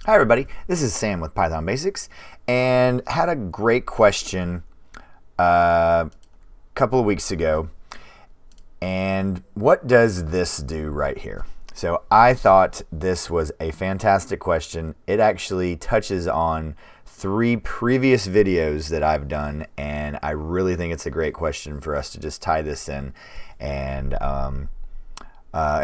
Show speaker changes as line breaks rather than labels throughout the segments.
Hi everybody, this is Sam with Python Basics, and had a great question a couple of weeks ago. And what does this do right here? So I thought this was a fantastic question. It actually touches on 3 previous videos that I've done, and I really think it's a great question for us to just tie this in and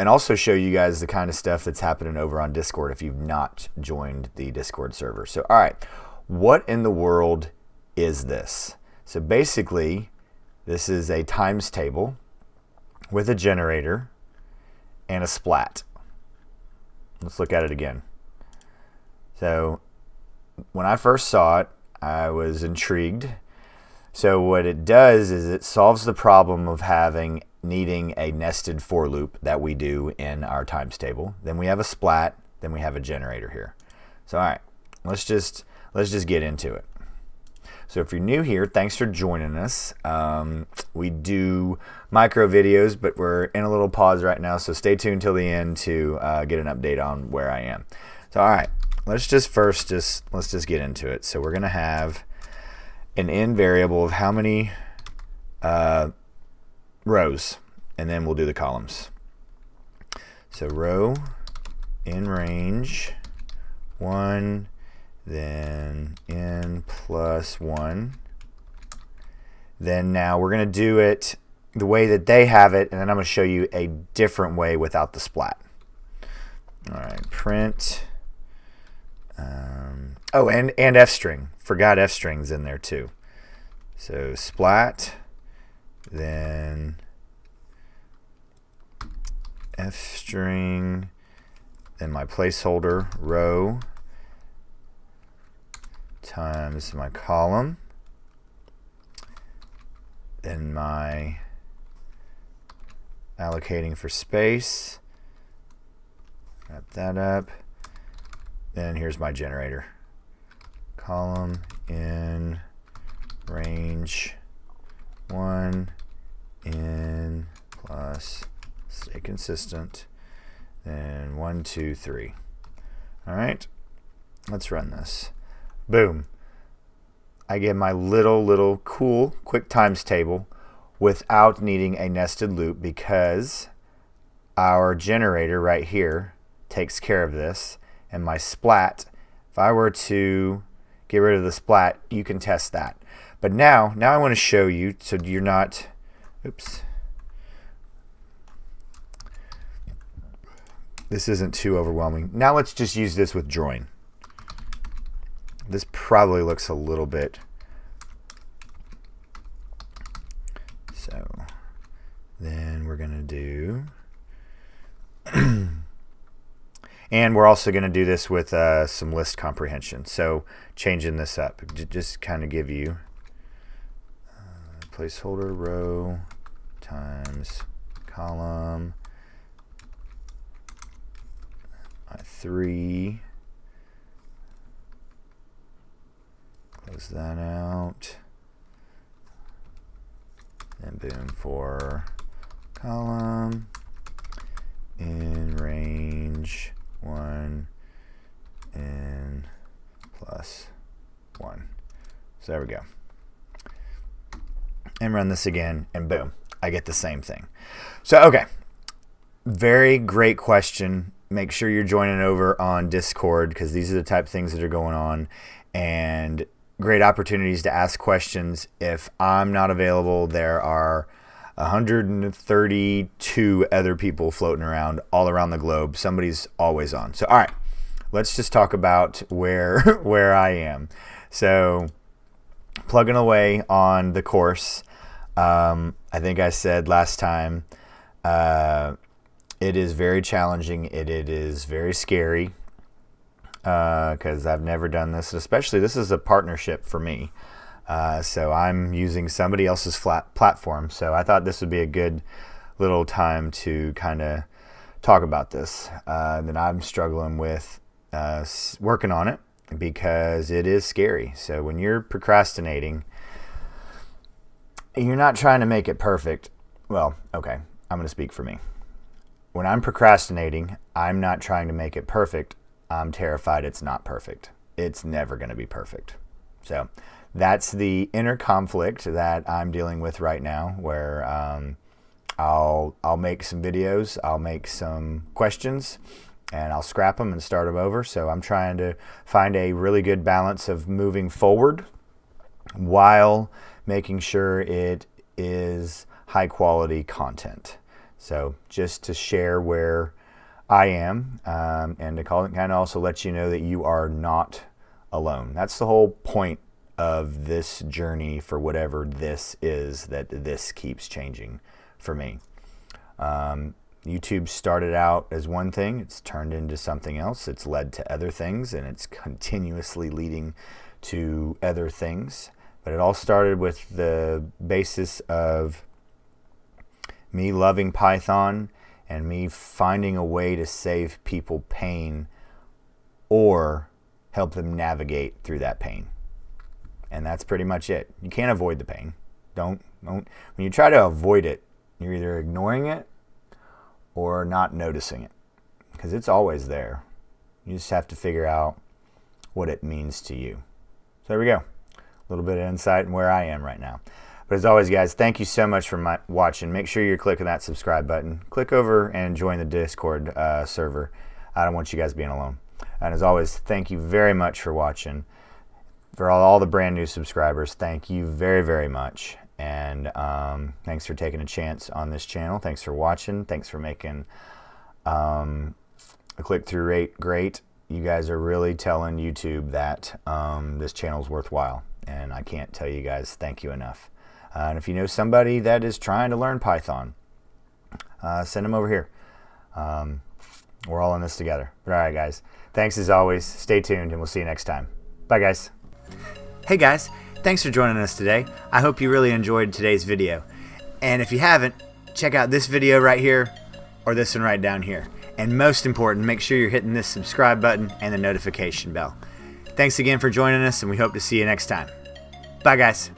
also show you guys the kind of stuff that's happening over on Discord if you've not joined the Discord server. So, all right, what in the world is this? So basically, this is a times table with a generator and a splat. Let's look at it again. So when I first saw it, I was intrigued. So what it does is it solves the problem of needing a nested for loop that we do in our times table. Then we have a splat, then we have a generator here. So all right, let's just get into it. So if you're new here, thanks for joining us. We do micro videos, but we're in a little pause right now, so stay tuned till the end to get an update on where I am. So all right, let's just get into it. So we're gonna have an in variable of how many rows, and then we'll do the columns. So row in range 1, then in plus 1. Then now we're going to do it the way that they have it, and then I'm going to show you a different way without the splat. All right, print. Oh, and f string. Forgot f strings in there too. So splat, then f string, then my placeholder row times my column, then my allocating for space, wrap that up, then here's my generator. Column in range 1 in plus, stay consistent, then 1, 2, 3. All right, let's run this. Boom. I get my little cool quick times table without needing a nested loop because our generator right here takes care of this, and my splat, if I were to get rid of the splat, you can test that. But now I want to show you so you're not, oops, this isn't too overwhelming. Now let's just use this with join. This probably looks a little bit, so then we're going to do, and we're also going to do this with some list comprehension. So changing this up, just kind of give you placeholder row times column, 3, close that out, and boom, for column in range 1 in plus 1. So there we go. And run this again, and boom, I get the same thing. So, okay, very great question. Make sure you're joining over on Discord because these are the type of things that are going on, and great opportunities to ask questions. If I'm not available, there are 132 other people floating around all around the globe. Somebody's always on. So, all right, let's just talk about where I am. So, plugging away on the course. I think I said last time, it is very challenging. It is very scary because I've never done this. Especially, this is a partnership for me. So I'm using somebody else's platform. So I thought this would be a good little time to kind of talk about this. That I'm struggling with working on it because it is scary. So when you're procrastinating, you're not trying to make it perfect. Well, okay, I'm going to speak for me. When I'm procrastinating, I'm not trying to make it perfect. I'm terrified it's not perfect. It's never going to be perfect. So that's the inner conflict that I'm dealing with right now, where I'll make some videos, I'll make some questions, and I'll scrap them and start them over. So I'm trying to find a really good balance of moving forward while making sure it is high quality content. So just to share where I am, and to kind of also let you know that you are not alone. That's the whole point of this journey for whatever this is, that this keeps changing for me. YouTube started out as one thing, it's turned into something else, it's led to other things, and it's continuously leading to other things. But it all started with the basis of me loving Python and me finding a way to save people pain or help them navigate through that pain. And that's pretty much it. You can't avoid the pain. Don't. When you try to avoid it, you're either ignoring it or not noticing it, because it's always there. You just have to figure out what it means to you. So there we go. A little bit of insight in where I am right now. But as always, guys, thank you so much for watching. Make sure you're clicking that subscribe button. Click over and join the Discord server. I don't want you guys being alone. And as always, thank you very much for watching. For all the brand new subscribers, thank you very, very much. And thanks for taking a chance on this channel. Thanks for watching. Thanks for making a click-through rate great. You guys are really telling YouTube that this channel is worthwhile. And I can't tell you guys thank you enough. And if you know somebody that is trying to learn Python, send them over here. We're all in this together. But all right, guys. Thanks as always. Stay tuned, and we'll see you next time. Bye, guys. Hey, guys. Thanks for joining us today. I hope you really enjoyed today's video. And if you haven't, check out this video right here or this one right down here. And most important, make sure you're hitting this subscribe button and the notification bell. Thanks again for joining us, and we hope to see you next time. Bye, guys.